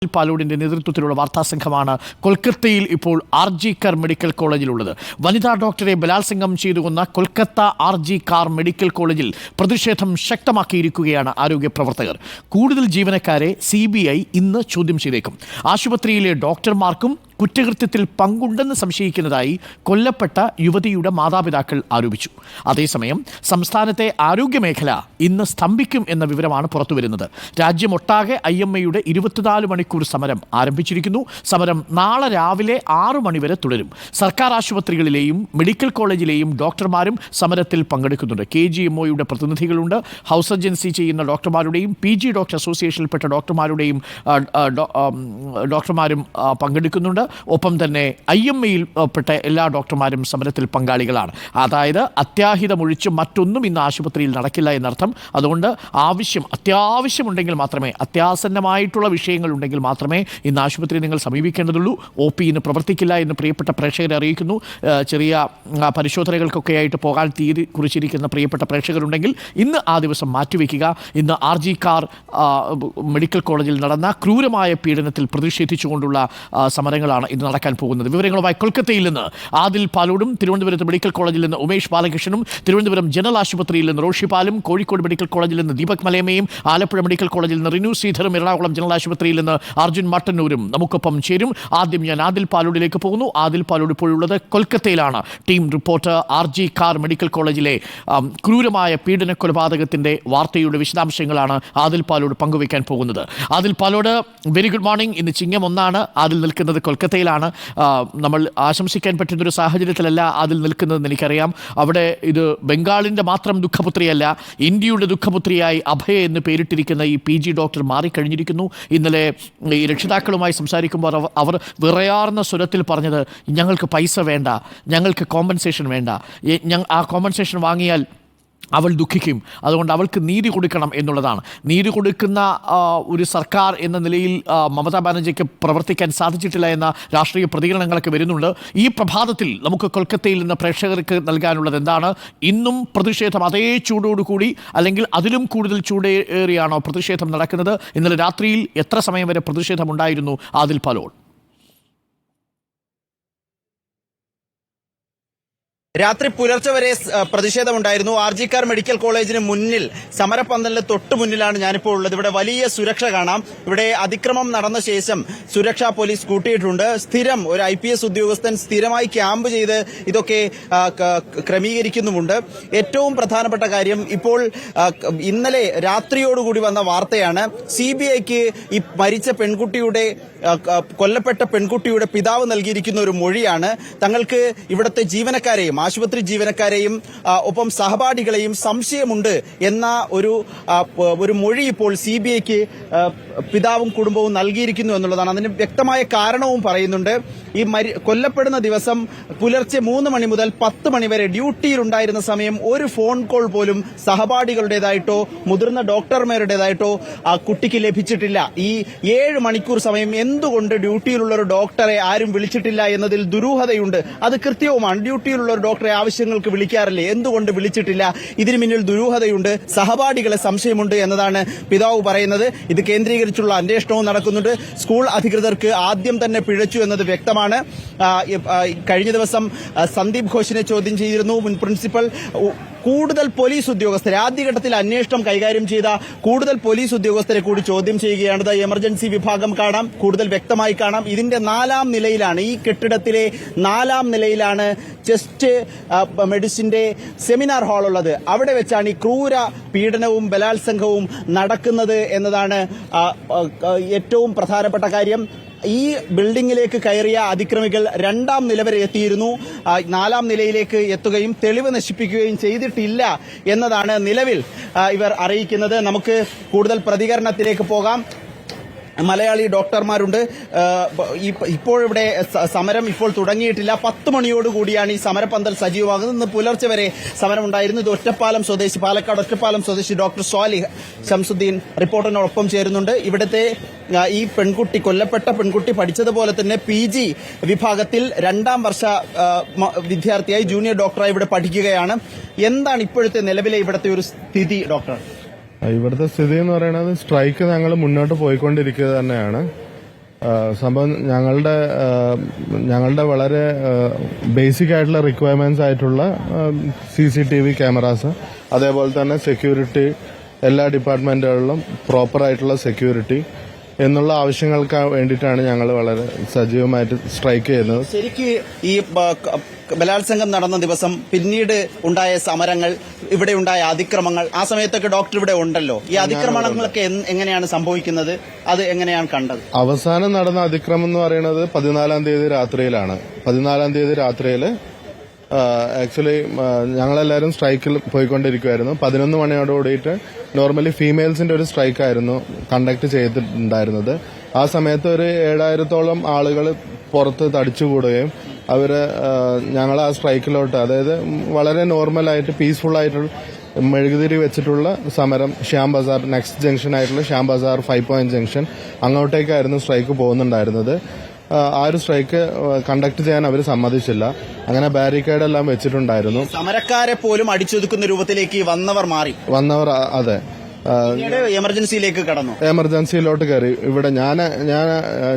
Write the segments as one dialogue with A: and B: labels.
A: പാലോടിന്റെ നേതൃത്വത്തിലുള്ള വാർത്താസംഘമാണ് കൊൽക്കത്തയിൽ ഇപ്പോൾ RG കർ മെഡിക്കൽ കോളേജിലുള്ളത്. വനിതാ ഡോക്ടറെ ബലാത്സംഗം ചെയ്തു കൊന്ന കൊൽക്കത്ത RG കർ മെഡിക്കൽ കോളേജിൽ പ്രതിഷേധം ശക്തമാക്കിയിരിക്കുകയാണ് ആരോഗ്യ പ്രവർത്തകർ. കൂടുതൽ ജീവനക്കാരെ CBI ഇന്ന് ചോദ്യം ചെയ്തേക്കും. ആശുപത്രിയിലെ ഡോക്ടർമാർക്കും കുറ്റകൃത്യത്തിൽ പങ്കുണ്ടെന്ന് സംശയിക്കുന്നതായി കൊല്ലപ്പെട്ട യുവതിയുടെ മാതാപിതാക്കൾ ആരോപിച്ചു. അതേസമയം സംസ്ഥാനത്തെ ആരോഗ്യമേഖല ഇന്ന് സ്തംഭിക്കും എന്ന വിവരമാണ് പുറത്തുവരുന്നത്. രാജ്യമൊട്ടാകെ IMAയുടെ 24 മണിക്കൂർ സമരം ആരംഭിച്ചിരിക്കുന്നു. സമരം നാളെ രാവിലെ 6 മണിവരെ തുടരും. സർക്കാർ ആശുപത്രികളിലെയും മെഡിക്കൽ കോളേജിലെയും ഡോക്ടർമാരും സമരത്തിൽ പങ്കെടുക്കുന്നുണ്ട്. KGMOയുടെ പ്രതിനിധികളുണ്ട്. ഹൗസ് സർജൻസി ചെയ്യുന്ന ഡോക്ടർമാരുടെയും PG ഡോക്ടർ അസോസിയേഷനിൽപ്പെട്ട ഡോക്ടർമാരുടെയും ഡോക്ടർമാരും പങ്കെടുക്കുന്നുണ്ട്. ഒപ്പം തന്നെ IMAയിൽ പെട്ട എല്ലാ ഡോക്ടർമാരും സമരത്തിൽ പങ്കാളികളാണ്. അതായത് അത്യാഹിതമൊഴിച്ച് മറ്റൊന്നും ഇന്ന് ആശുപത്രിയിൽ നടക്കില്ല എന്നർത്ഥം. അതുകൊണ്ട് അത്യാവശ്യമുണ്ടെങ്കിൽ മാത്രമേ, അത്യാസന്നമായിട്ടുള്ള വിഷയങ്ങൾ ഉണ്ടെങ്കിൽ മാത്രമേ ഇന്ന് ആശുപത്രി നിങ്ങൾ സമീപിക്കേണ്ടതുള്ളൂ. OP ഇന്ന് പ്രവർത്തിക്കില്ല എന്ന് പ്രിയപ്പെട്ട പ്രേക്ഷകരെ അറിയിക്കുന്നു. ചെറിയ പരിശോധനകൾക്കൊക്കെ ആയിട്ട് പോകാൻ തീയതി കുറിച്ചിരിക്കുന്ന പ്രിയപ്പെട്ട പ്രേക്ഷകരുണ്ടെങ്കിൽ ഇന്ന് ആ ദിവസം മാറ്റിവെക്കുക. ഇന്ന് RG കർ മെഡിക്കൽ കോളേജിൽ നടന്ന ക്രൂരമായ പീഡനത്തിൽ പ്രതിഷേധിച്ചുകൊണ്ടുള്ള സമരങ്ങളാണ് ഇന്ന് നടക്കാൻ പോകുന്നത്. വിവരങ്ങളുമായി കൊൽക്കത്തയിൽ നിന്ന് ആദിൽ പാലോടും, തിരുവനന്തപുരത്ത് മെഡിക്കൽ കോളേജിൽ നിന്ന് ഉമേഷ് ബാലകൃഷ്ണനും, തിരുവനന്തപുരം ജനറൽ ആശുപത്രിയിൽ നിന്ന് റോഷി പാലും, കോഴിക്കോട് മെഡിക്കൽ കോളേജിൽ നിന്ന് ദീപക് മലയമയും, ആലപ്പുഴ മെഡിക്കൽ കോളേജിൽ നിന്ന് റിനു ശ്രീധറും, എറണാകുളം ജനറൽ ആശുപത്രിയിൽ നിന്ന് അർജുൻ മട്ടന്നൂരും നമുക്കൊപ്പം ചേരും. ആദ്യം ഞാൻ ആദിൽ പാലോടിലേക്ക് പോകുന്നു. ആദിൽ പാലോട് ഇപ്പോഴുള്ളത് കൊൽക്കത്തയിലാണ്. ടീം റിപ്പോർട്ടർ RG കർ മെഡിക്കൽ കോളേജിലെ ക്രൂരമായ പീഡന കൊലപാതകത്തിന്റെ വാർത്തയുടെ വിശദാംശങ്ങളാണ് ആദിൽ പാലോട് പങ്കുവയ്ക്കാൻ പോകുന്നത്. Adil Palode, very good morning. ഇന്ന് ചിങ്ങം 1 ആദിൽ നിൽക്കുന്നത് കൊൽക്കത്തയിലാണ്. നമ്മൾ ആശംസിക്കാൻ പറ്റുന്നൊരു സാഹചര്യത്തിലല്ല അതിൽ നിൽക്കുന്നതെന്ന് എനിക്കറിയാം. അവിടെ ഇത് ബംഗാളിൻ്റെ മാത്രം ദുഃഖപുത്രിയല്ല, ഇന്ത്യയുടെ ദുഃഖപുത്രിയായി അഭയ എന്ന് പേരിട്ടിരിക്കുന്ന ഈ PG ഡോക്ടർ മാറിക്കഴിഞ്ഞിരിക്കുന്നു. ഇന്നലെ ഈ രക്ഷിതാക്കളുമായി സംസാരിക്കുമ്പോൾ അവർ വിറയാർന്ന സ്വരത്തിൽ പറഞ്ഞത്, ഞങ്ങൾക്ക് പൈസ വേണ്ട, ഞങ്ങൾക്ക് കോമ്പൻസേഷൻ വേണ്ട, ആ കോമ്പൻസേഷൻ വാങ്ങിയാൽ അവൾ ദുഃഖിക്കും, അതുകൊണ്ട് അവൾക്ക് നീതി കൊടുക്കണം എന്നുള്ളതാണ്. നീതി കൊടുക്കുന്ന ഒരു സർക്കാർ എന്ന നിലയിൽ മമതാ ബാനർജിക്ക് പ്രവർത്തിക്കാൻ സാധിച്ചിട്ടില്ല എന്ന രാഷ്ട്രീയ പ്രതികരണങ്ങളൊക്കെ വരുന്നുണ്ട്. ഈ പ്രഭാതത്തിൽ നമുക്ക് കൊൽക്കത്തയിൽ നിന്ന് പ്രേക്ഷകർക്ക് നൽകാനുള്ളത് എന്താണ്? ഇന്നും പ്രതിഷേധം അതേ ചൂടോടുകൂടി അല്ലെങ്കിൽ അതിലും കൂടുതൽ ചൂടേറിയാണോ പ്രതിഷേധം നടക്കുന്നത്? ഇന്നലെ രാത്രിയിൽ എത്ര സമയം വരെ പ്രതിഷേധമുണ്ടായിരുന്നു ആദിൽ പാലോട്?
B: രാത്രി പുലർച്ചെ വരെ പ്രതിഷേധമുണ്ടായിരുന്നു. RG കർ മെഡിക്കൽ കോളേജിന് മുന്നിൽ, സമരപന്തലിന് തൊട്ടു മുന്നിലാണ് ഞാനിപ്പോൾ ഉള്ളത്. ഇവിടെ വലിയ സുരക്ഷ കാണാം. ഇവിടെ അതിക്രമം നടന്ന ശേഷം സുരക്ഷാ പോലീസ് കൂട്ടിയിട്ടുണ്ട്. സ്ഥിരം ഒരു IPS ഉദ്യോഗസ്ഥൻ സ്ഥിരമായി ക്യാമ്പ് ചെയ്ത് ഇതൊക്കെ ക്രമീകരിക്കുന്നുമുണ്ട്. ഏറ്റവും പ്രധാനപ്പെട്ട കാര്യം, ഇപ്പോൾ ഇന്നലെ രാത്രിയോടുകൂടി വന്ന വാർത്തയാണ്. CBIക്ക് ഈ മരിച്ച പെൺകുട്ടിയുടെ, കൊല്ലപ്പെട്ട പെൺകുട്ടിയുടെ പിതാവ് നൽകിയിരിക്കുന്ന ഒരു മൊഴിയാണ്. തങ്ങൾക്ക് ഇവിടുത്തെ ജീവനക്കാരെയും ആശുപത്രി ജീവനക്കാരെയും ഒപ്പം സഹപാഠികളെയും സംശയമുണ്ട് എന്ന ഒരു മൊഴി ഇപ്പോൾ CBIക്ക് പിതാവും കുടുംബവും നൽകിയിരിക്കുന്നു എന്നുള്ളതാണ്. അതിന് വ്യക്തമായ കാരണവും പറയുന്നുണ്ട്. ഈ കൊല്ലപ്പെടുന്ന ദിവസം പുലർച്ചെ 3 മണി മുതൽ 10 മണി വരെ ഡ്യൂട്ടിയിലുണ്ടായിരുന്ന സമയം ഒരു ഫോൺ കോൾ പോലും സഹപാഠികളുടേതായിട്ടോ മുതിർന്ന ഡോക്ടർമാരുടേതായിട്ടോ ആ കുട്ടിക്ക് ലഭിച്ചിട്ടില്ല. ഈ 7 മണിക്കൂർ സമയം എന്തുകൊണ്ട് ഡ്യൂട്ടിയിലുള്ള ഒരു ഡോക്ടറെ ആരും വിളിച്ചിട്ടില്ല എന്നതിൽ ദുരൂഹതയുണ്ട്. അത് കൃത്യവുമാണ്. ഡ്യൂട്ടിയിലുള്ള ഒരു ഡോക്ടറെ ആവശ്യങ്ങൾക്ക് വിളിക്കാറില്ലേ, എന്തുകൊണ്ട് വിളിച്ചിട്ടില്ല? ഇതിന് മുന്നിൽ ദുരൂഹതയുണ്ട്, സഹപാഠികളെ സംശയമുണ്ട് എന്നതാണ് പിതാവ് പറയുന്നത്. ഇത് കേന്ദ്രീകരിച്ചുള്ള അന്വേഷണവും നടക്കുന്നുണ്ട്. സ്കൂൾ അധികൃതർക്ക് ആദ്യം തന്നെ പിഴച്ചു എന്നത് വ്യക്തമാണ്. കഴിഞ്ഞ ദിവസം സന്ദീപ് ഘോഷിനെ ചോദ്യം ചെയ്തിരുന്നു മുൻ പ്രിൻസിപ്പൽ. കൂടുതൽ പോലീസ് ഉദ്യോഗസ്ഥരെ, ആദ്യഘട്ടത്തിൽ അന്വേഷണം കൈകാര്യം ചെയ്ത കൂടുതൽ പോലീസ് ഉദ്യോഗസ്ഥരെ കൂടി ചോദ്യം ചെയ്യുകയാണ്. എമർജൻസി വിഭാഗം കാണാം, കൂടുതൽ വ്യക്തമായി കാണാം. ഇതിന്റെ 4ാം നിലയിലാണ്, ഈ കെട്ടിടത്തിലെ 4ാം നിലയിലാണ് ചെസ്റ്റ് മെഡിസിന്റെ സെമിനാർ ഹാൾ ഉള്ളത്. അവിടെ വെച്ചാണ് ഈ ക്രൂര പീഡനവും ബലാത്സംഗവും നടക്കുന്നത് എന്നതാണ് ഏറ്റവും പ്രധാനപ്പെട്ട കാര്യം. ഈ ബിൽഡിംഗിലേക്ക് കയറിയ അതിക്രമികൾ 2ാം നില വരെ എത്തിയിരുന്നു. 4ാം നിലയിലേക്ക് എത്തുകയും തെളിവ് നശിപ്പിക്കുകയും ചെയ്തിട്ടില്ല എന്നതാണ് നിലവിൽ ഇവർ അറിയിക്കുന്നത്. നമുക്ക് കൂടുതൽ പ്രതികരണത്തിലേക്ക് പോകാം. മലയാളി ഡോക്ടർമാരുണ്ട്. ഇപ്പോഴിവിടെ സമരം ഇപ്പോൾ തുടങ്ങിയിട്ടില്ല. 10 മണിയോടുകൂടിയാണ് ഈ സമരപന്തൽ സജീവമാകുന്നത്. ഇന്ന് പുലർച്ചെ വരെ സമരമുണ്ടായിരുന്നു. ഇത് ഒറ്റപ്പാലം സ്വദേശി, പാലക്കാട് ഒറ്റപ്പാലം സ്വദേശി ഡോക്ടർ സ്വാലിഹ് ശംസുദ്ദീൻ റിപ്പോർട്ടറിനോടൊപ്പം ചേരുന്നുണ്ട്. ഇവിടുത്തെ ഈ പെൺകുട്ടി, കൊല്ലപ്പെട്ട പെൺകുട്ടി പഠിച്ചതുപോലെ തന്നെ PG വിഭാഗത്തിൽ 2ാം വർഷ വിദ്യാർത്ഥിയായി, ജൂനിയർ ഡോക്ടറായി ഇവിടെ പഠിക്കുകയാണ്. എന്താണ് ഇപ്പോഴത്തെ നിലവിലെ ഇവിടുത്തെ ഒരു സ്ഥിതി ഡോക്ടർ?
C: ഇവിടുത്തെ സ്ഥിതി എന്ന് പറയുന്നത് സ്ട്രൈക്ക് ഞങ്ങൾ മുന്നോട്ട് പോയിക്കൊണ്ടിരിക്കുക തന്നെയാണ്. സംഭവം ഞങ്ങളുടെ വളരെ ബേസിക് ആയിട്ടുള്ള റിക്വയർമെന്റ്സ് ആയിട്ടുള്ള CCTV ക്യാമറാസ്, അതേപോലെ തന്നെ സെക്യൂരിറ്റി, എല്ലാ ഡിപ്പാർട്ട്മെന്റുകളിലും പ്രോപ്പർ ആയിട്ടുള്ള സെക്യൂരിറ്റി എന്നുള്ള ആവശ്യങ്ങൾക്ക് വേണ്ടിയിട്ടാണ് ഞങ്ങൾ വളരെ സജീവമായിട്ട് സ്ട്രൈക്ക് ചെയ്യുന്നത്.
B: ശരിക്ക് ഈ ബലാത്സംഗം നടന്ന ദിവസം പിന്നീട് ഉണ്ടായ സമരങ്ങൾ, ഇവിടെ ഉണ്ടായ അതിക്രമങ്ങൾ, ആ സമയത്തൊക്കെ ഡോക്ടർ ഇവിടെ ഉണ്ടല്ലോ. ഈ അതിക്രമങ്ങളൊക്കെ എങ്ങനെയാണ് സംഭവിക്കുന്നത്? അത് എങ്ങനെയാണ് കണ്ടത്?
C: അവസാനം നടന്ന അതിക്രമം എന്ന് പറയുന്നത് 14-ാം തീയതി രാത്രിയിലാണ്. 14-ാം തീയതി രാത്രിയിൽ ആക്ച്വലി ഞങ്ങളെല്ലാവരും സ്ട്രൈക്കിൽ പോയിക്കൊണ്ടിരിക്കുമായിരുന്നു. 11 മണിയോട് കൂടിയിട്ട് നോർമലി ഫീമെയിൽസിന്റെ ഒരു സ്ട്രൈക്കായിരുന്നു കണ്ടക്ട് ചെയ്തിട്ടുണ്ടായിരുന്നത്. ആ സമയത്ത് ഒരു 7000-ഓളം ആളുകൾ പുറത്ത് തടിച്ചുകൂടുകയും ഞങ്ങൾ ആ സ്ട്രൈക്കിലോട്ട്, അതായത് വളരെ നോർമലായിട്ട് പീസ്ഫുള്ളായിട്ടുള്ള മെഴുകുതിരി വെച്ചിട്ടുള്ള സമരം, ശ്യാം ബസാർ നെക്സ്റ്റ് ജംഗ്ഷൻ ആയിട്ടുള്ള ശ്യാം ബസാർ 5 പോയിന്റ് ജംഗ്ഷൻ അങ്ങോട്ടേക്കായിരുന്നു സ്ട്രൈക്ക് പോകുന്നുണ്ടായിരുന്നത്. ആ ഒരു സ്ട്രൈക്ക് കണ്ടക്ട് ചെയ്യാൻ അവർ സമ്മതിച്ചില്ല. അങ്ങനെ ബാരിക്കേഡ് എല്ലാം വെച്ചിട്ടുണ്ടായിരുന്നു.
B: സമരക്കാരെ പോലും അടിച്ചൊതുക്കുന്ന രൂപത്തിലേക്ക് വന്നവർ അതെ എമർജൻസിയിലേക്ക് കടന്നു.
C: എമർജൻസിയിലോട്ട് കയറി. ഇവിടെ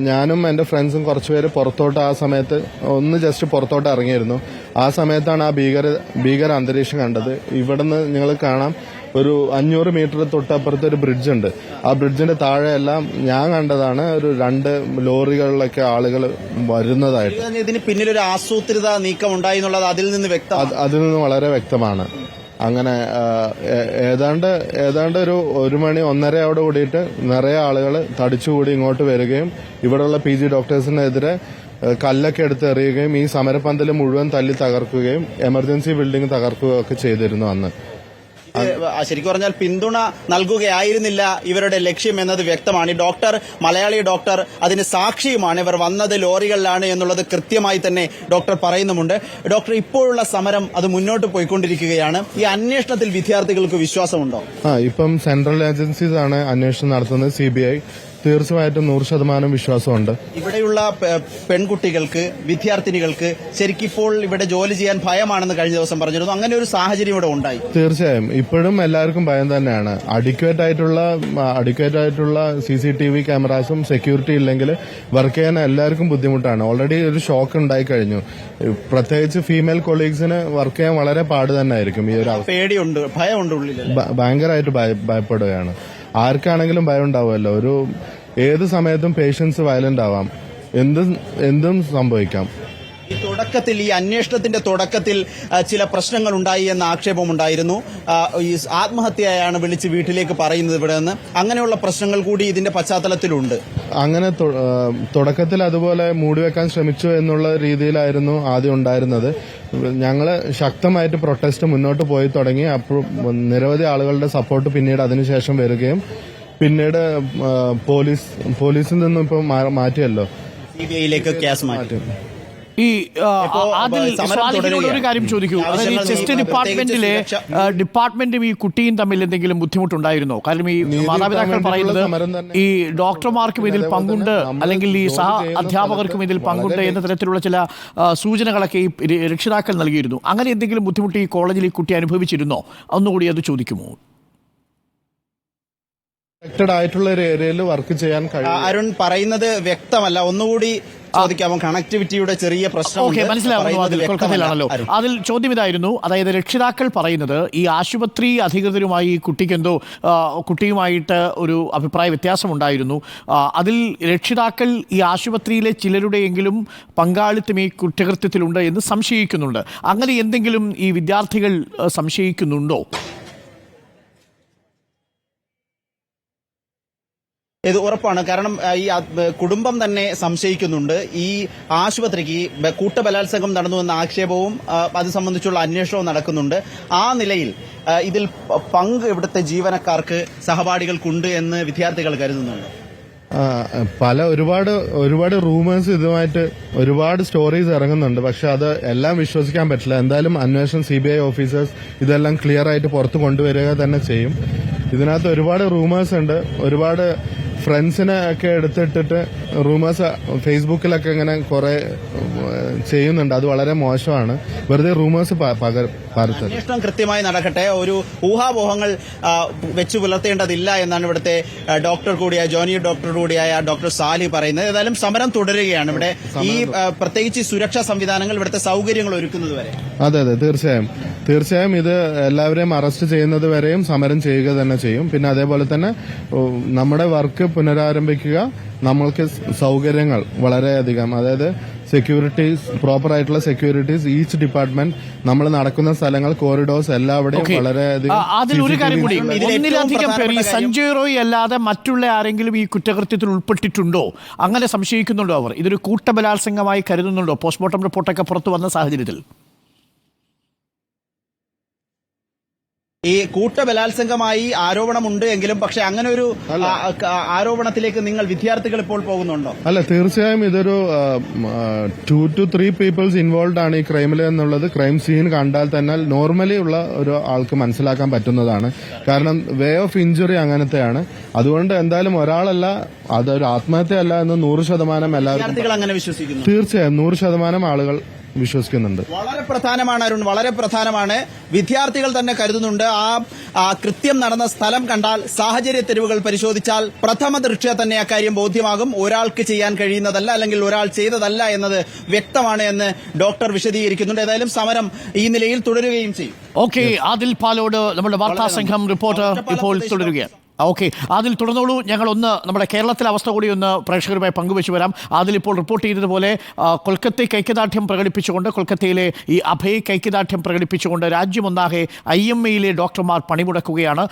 C: ഞാനും എന്റെ ഫ്രണ്ട്സും കുറച്ചുപേര് പുറത്തോട്ട് ആ സമയത്ത് ജസ്റ്റ് പുറത്തോട്ട് ഇറങ്ങിയിരുന്നു. ആ സമയത്താണ് ആ ഭീകര അന്തരീക്ഷം കണ്ടത്. ഇവിടുന്ന് നിങ്ങൾ കാണാം, ഒരു 500 മീറ്റർ തൊട്ടപ്പുറത്ത് ഒരു ബ്രിഡ്ജ് ഉണ്ട്. ആ ബ്രിഡ്ജിന്റെ താഴെയെല്ലാം ഞാൻ കണ്ടതാണ് ഒരു 2 ലോറികളിലൊക്കെ ആളുകൾ വരുന്നതായിട്ട്.
B: ഇതിന് പിന്നിലൊരു ആസൂത്രിത നീക്കം ഉണ്ടായി എന്നുള്ളത് അതിൽ നിന്ന്
C: വളരെ വ്യക്തമാണ്. അങ്ങനെ ഏതാണ്ട് ഒരു 1 മണി 1:30 കൂടിയിട്ട് നിറയെ ആളുകൾ തടിച്ചുകൂടി ഇങ്ങോട്ട് വരികയും ഇവിടെയുള്ള PG ഡോക്ടേഴ്സിനെതിരെ കല്ലൊക്കെ എടുത്ത് എറിയുകയും ഈ സമരപന്തൽ മുഴുവൻ തല്ലി തകർക്കുകയും എമർജൻസി ബിൽഡിംഗ് തകർക്കുകയും ഒക്കെ ചെയ്തിരുന്നു അന്ന്.
B: ശരിക്കും പറഞ്ഞാൽ പിന്തുണ നൽകുകയായിരുന്നില്ല ഇവരുടെ ലക്ഷ്യം എന്നത് വ്യക്തമാണ്. ഈ മലയാളി ഡോക്ടർ അതിന് സാക്ഷിയുമാണ്. ഇവർ വന്നത് ലോറികളിലാണ് എന്നുള്ളത് കൃത്യമായി തന്നെ ഡോക്ടർ പറയുന്നുമുണ്ട്. ഡോക്ടർ, ഇപ്പോഴുള്ള സമരം അത് മുന്നോട്ട് പോയിക്കൊണ്ടിരിക്കുകയാണ്. ഈ അന്വേഷണത്തിൽ വിദ്യാർത്ഥികൾക്ക് വിശ്വാസമുണ്ടോ?
C: ഇപ്പം സെൻട്രൽ ഏജൻസീസ് ആണ് അന്വേഷണം നടത്തുന്നത്. CBI തീർച്ചയായിട്ടും 100% വിശ്വാസമുണ്ട്.
B: ഇവിടെയുള്ള പെൺകുട്ടികൾക്ക്, വിദ്യാർത്ഥിനികൾക്ക് ശരിക്കിപ്പോൾ ഇവിടെ ജോലി ചെയ്യാൻ ഭയമാണെന്ന് കഴിഞ്ഞ ദിവസം പറഞ്ഞിരുന്നു. അങ്ങനെ ഒരു സാഹചര്യം ഇവിടെ ഉണ്ടായി.
C: തീർച്ചയായും ഇപ്പോഴും എല്ലാവർക്കും ഭയം തന്നെയാണ്. അഡിക്വേറ്റ് ആയിട്ടുള്ള CCTV ക്യാമറാസും സെക്യൂരിറ്റി ഇല്ലെങ്കിൽ വർക്ക് ചെയ്യാൻ എല്ലാവർക്കും ബുദ്ധിമുട്ടാണ്. ഓൾറെഡി ഒരു ഷോക്ക് ഉണ്ടായി കഴിഞ്ഞു. പ്രത്യേകിച്ച് ഫീമെയിൽ കൊളീഗ്സിന് വർക്ക് ചെയ്യാൻ വളരെ പാട് തന്നെ ആയിരിക്കും. ഈ ഒരു
B: പേടിയുണ്ട്, ഭയമുണ്ട് ഉള്ളിൽ,
C: ഭയങ്കരമായിട്ട് ഭയപ്പെടുകയാണ്. ആർക്കാണെങ്കിലും ഭയം ഉണ്ടാവുമല്ലോ. ഏത് സമയത്തും പേഷ്യൻസ് വയലന്റ് ആവാം, എന്തും സംഭവിക്കാം.
B: ഈ അന്വേഷണത്തിന്റെ തുടക്കത്തിൽ ചില പ്രശ്നങ്ങൾ ഉണ്ടായി എന്ന ആക്ഷേപമുണ്ടായിരുന്നു. ഈ ആത്മഹത്യയാണ് വിളിച്ച് വീട്ടിലേക്ക് പറയുന്നത് ഇവിടെ നിന്ന്. അങ്ങനെയുള്ള പ്രശ്നങ്ങൾ കൂടി ഇതിന്റെ പശ്ചാത്തലത്തിലുണ്ട്.
C: അങ്ങനെ തുടക്കത്തിൽ അതുപോലെ മൂടിവെക്കാൻ ശ്രമിച്ചു എന്നുള്ള രീതിയിലായിരുന്നു ആദ്യം ഉണ്ടായിരുന്നത്. ഞങ്ങള് ശക്തമായിട്ട് പ്രൊട്ടസ്റ്റ് മുന്നോട്ട് പോയി തുടങ്ങി. അപ്പോൾ നിരവധി ആളുകളുടെ സപ്പോർട്ട് പിന്നീട് അതിനുശേഷം വരികയും പിന്നീട് പോലീസിൽ നിന്നും ഇപ്പൊ മാറ്റിയല്ലോ,
B: CBIയിലേക്ക് കേസ് മാറ്റി.
A: ഈ ഒരു കാര്യം ചോദിക്കൂ, അതായത് ഈ ചെസ്റ്റ് ഡിപ്പാർട്ട്മെന്റും ഈ കുട്ടിയും തമ്മിൽ എന്തെങ്കിലും ബുദ്ധിമുട്ടുണ്ടായിരുന്നോ? കാരണം ഈ മാതാപിതാക്കൾ പറയുന്നത് ഈ ഡോക്ടർമാർക്കും ഇതിൽ പങ്കുണ്ട്, അല്ലെങ്കിൽ ഈ സഹ അധ്യാപകർക്കും ഇതിൽ പങ്കുണ്ട് എന്ന തരത്തിലുള്ള ചില സൂചനകളൊക്കെ ഈ രക്ഷിതാക്കൾ നൽകിയിരുന്നു. അങ്ങനെ എന്തെങ്കിലും ബുദ്ധിമുട്ട് ഈ കോളേജിൽ ഈ കുട്ടി അനുഭവിച്ചിരുന്നോ? ഒന്നുകൂടി അത് ചോദിക്കുമോ?
C: ആയിട്ടുള്ള ഒരു ഏരിയയിൽ വർക്ക് ചെയ്യാൻ
B: അരുൺ പറയുന്നത് വ്യക്തമല്ല. ഒന്നുകൂടി ചോദിക്കാമോ? കണക്ടിവിറ്റിയുടെ ചെറിയ പ്രശ്നം
A: മനസ്സിലാവുന്നു. കൊൽക്കത്തയിലാണല്ലോ. അതിൽ ചോദ്യം ഇതായിരുന്നു, അതായത് രക്ഷിതാക്കൾ പറയുന്നത് ഈ ആശുപത്രി അധികൃതരുമായി ഈ കുട്ടിയുമായിട്ട് ഒരു അഭിപ്രായ വ്യത്യാസമുണ്ടായിരുന്നു. അതിൽ രക്ഷിതാക്കൾ ഈ ആശുപത്രിയിലെ ചിലരുടെയെങ്കിലും പങ്കാളിത്തം ഈ കുറ്റകൃത്യത്തിലുണ്ട് എന്ന് സംശയിക്കുന്നുണ്ട്. അങ്ങനെ എന്തെങ്കിലും ഈ വിദ്യാർത്ഥികൾ സംശയിക്കുന്നുണ്ടോ?
B: ഇത് ഉറപ്പാണ്. കാരണം ഈ കുടുംബം തന്നെ സംശയിക്കുന്നുണ്ട്. ഈ ആശുപത്രിക്ക് കൂട്ടബലാത്സംഗം നടന്നു എന്ന ആക്ഷേപവും അത് സംബന്ധിച്ചുള്ള അന്വേഷണവും നടക്കുന്നുണ്ട്. ആ നിലയിൽ ഇതിൽ പങ്ക് ഇവിടുത്തെ ജീവനക്കാർക്ക്, സഹപാഠികൾക്കുണ്ട് എന്ന് വിദ്യാർത്ഥികൾ കരുതുന്നുണ്ട്.
C: ഒരുപാട് റൂമേഴ്സ് ഇതുമായിട്ട് ഒരുപാട് സ്റ്റോറീസ് ഇറങ്ങുന്നുണ്ട്. പക്ഷെ അത് എല്ലാം വിശ്വസിക്കാൻ പറ്റില്ല. എന്തായാലും അന്വേഷണം CBI ഓഫീസേഴ്സ് ഇതെല്ലാം ക്ലിയർ ആയിട്ട് പുറത്തു കൊണ്ടുവരിക തന്നെ ചെയ്യും. ഇതിനകത്ത് ഒരുപാട് റൂമേഴ്സ് ഉണ്ട്, ഒരുപാട് ഫ്രണ്ട്സിനെ ഒക്കെ എടുത്തിട്ടിട്ട് റൂമേഴ്സ് ഫേസ്ബുക്കിലൊക്കെ ഇങ്ങനെ കുറെ ചെയ്യുന്നുണ്ട്. അത് വളരെ മോശമാണ്. വെറുതെ റൂമേഴ്സ് പരത്തരുത്.
B: അന്വേഷണം കൃത്യമായി നടക്കട്ടെ. ഒരു ഊഹാപോഹങ്ങൾ വെച്ചു പുലർത്തേണ്ടതില്ല എന്നാണ് ഇവിടുത്തെ ഡോക്ടർ കൂടിയായ ജൂനിയർ ഡോക്ടർ കൂടിയായ ഡോക്ടർ സാലി പറയുന്നത്. ഏതായാലും സമരം തുടരുകയാണ്. ഇവിടെ ഈ പ്രത്യേകിച്ച് സുരക്ഷാ സംവിധാനങ്ങൾ ഇവിടുത്തെ സൗകര്യങ്ങൾ ഒരുക്കുന്നത് വരെ.
C: അതെ തീർച്ചയായും ഇത് എല്ലാവരെയും അറസ്റ്റ് ചെയ്യുന്നത് വരെയും സമരം ചെയ്യുക തന്നെ ചെയ്യും. പിന്നെ അതേപോലെ തന്നെ നമ്മുടെ വർക്ക് പുനരാരംഭിക്കുക. നമ്മൾക്ക് സൗകര്യങ്ങൾ വളരെയധികം, അതായത് സെക്യൂരിറ്റീസ്, പ്രോപ്പർ ആയിട്ടുള്ള സെക്യൂരിറ്റീസ്, ഈച്ച് ഡിപ്പാർട്ട്മെന്റ്, നമ്മൾ നടക്കുന്ന സ്ഥലങ്ങൾ, കോറിഡോർസ് എല്ലാവിടെയും വളരെയധികം.
A: അതിലൊരു കാര്യം കൂടി, ഒന്നിലധികം പേർ ഈ സഞ്ജയ് റോയ് അല്ലാതെ മറ്റുള്ള ആരെങ്കിലും ഈ കുറ്റകൃത്യത്തിൽ ഉൾപ്പെട്ടിട്ടുണ്ടോ? അങ്ങനെ സംശയിക്കുന്നുണ്ടോ അവർ? ഇതൊരു കൂട്ടബലാത്സംഗമായി കരുതുന്നുണ്ടോ പോസ്റ്റ്മോർട്ടം റിപ്പോർട്ടൊക്കെ പുറത്തു വന്ന സാഹചര്യത്തിൽ?
B: ഈ കൂട്ടബലാത്സംഗമായി ആരോപണമുണ്ട് എങ്കിലും പക്ഷെ അങ്ങനെ ഒരു ആരോപണത്തിലേക്ക് നിങ്ങൾ വിദ്യാർത്ഥികൾ ഇപ്പോൾ പോകുന്നുണ്ടോ?
C: അല്ല, തീർച്ചയായും ഇതൊരു 2 to 3 പീപ്പിൾസ് ഇൻവോൾവ് ആണ് ഈ ക്രൈമിൽ എന്നുള്ളത് ക്രൈം സീൻ കണ്ടാൽ തന്നെ നോർമലി ഉള്ള ഒരു ആൾക്ക് മനസ്സിലാക്കാൻ പറ്റുന്നതാണ്. കാരണം വേ ഓഫ് ഇഞ്ചുറി അങ്ങനത്തെയാണ്. അതുകൊണ്ട് എന്തായാലും ഒരാളല്ല, അതൊരു ആത്മഹത്യയല്ല എന്ന് 100% എല്ലാവരും
B: അങ്ങനെ വിശ്വസിക്കുന്നു.
C: തീർച്ചയായും 100% ആളുകൾ വിശ്വസിക്കുന്നുണ്ട്.
B: വളരെ പ്രധാനമാണ് അരുൺ, വളരെ പ്രധാനമാണ്. വിദ്യാർത്ഥികൾ തന്നെ കരുതുന്നുണ്ട് ആ കൃത്യം നടന്ന സ്ഥലം കണ്ടാൽ, സാഹചര്യ തെളിവുകൾ പരിശോധിച്ചാൽ പ്രഥമ ദൃഷ്ട്യാ തന്നെ അക്കാര്യം ബോധ്യമാകും. ഒരാൾക്ക് ചെയ്യാൻ കഴിയുന്നതല്ല, അല്ലെങ്കിൽ ഒരാൾ ചെയ്തതല്ല എന്നത് വ്യക്തമാണ് എന്ന് ഡോക്ടർ വിശദീകരിക്കുന്നുണ്ട്. ഏതായാലും സമരം ഈ നിലയിൽ തുടരുകയും ചെയ്യും.
A: ഓക്കെ, ആദിൽ പാലോട് നമ്മുടെ വാർത്താ സംഘം റിപ്പോർട്ടർ ഇപ്പോൾ തുടരുകയാണ്. ഓക്കെ, അതിൽ തുടർന്നോളൂ. ഞങ്ങളൊന്ന് നമ്മുടെ കേരളത്തിലെ അവസ്ഥ കൂടി ഒന്ന് പ്രേക്ഷകരുമായി പങ്കുവെച്ചു വരാം. അതിലിപ്പോൾ റിപ്പോർട്ട് ചെയ്തതുപോലെ കൊൽക്കത്തയ്ക്ക് ഐക്യദാർഢ്യം പ്രകടിപ്പിച്ചുകൊണ്ട്, കൊൽക്കത്തയിലെ ഈ അഭയ്ക്ക് ഐക്യദാർഢ്യം പ്രകടിപ്പിച്ചുകൊണ്ട് രാജ്യമൊന്നാകെ IMAയിലെ ഡോക്ടർമാർ പണിമുടക്കുകയാണ്.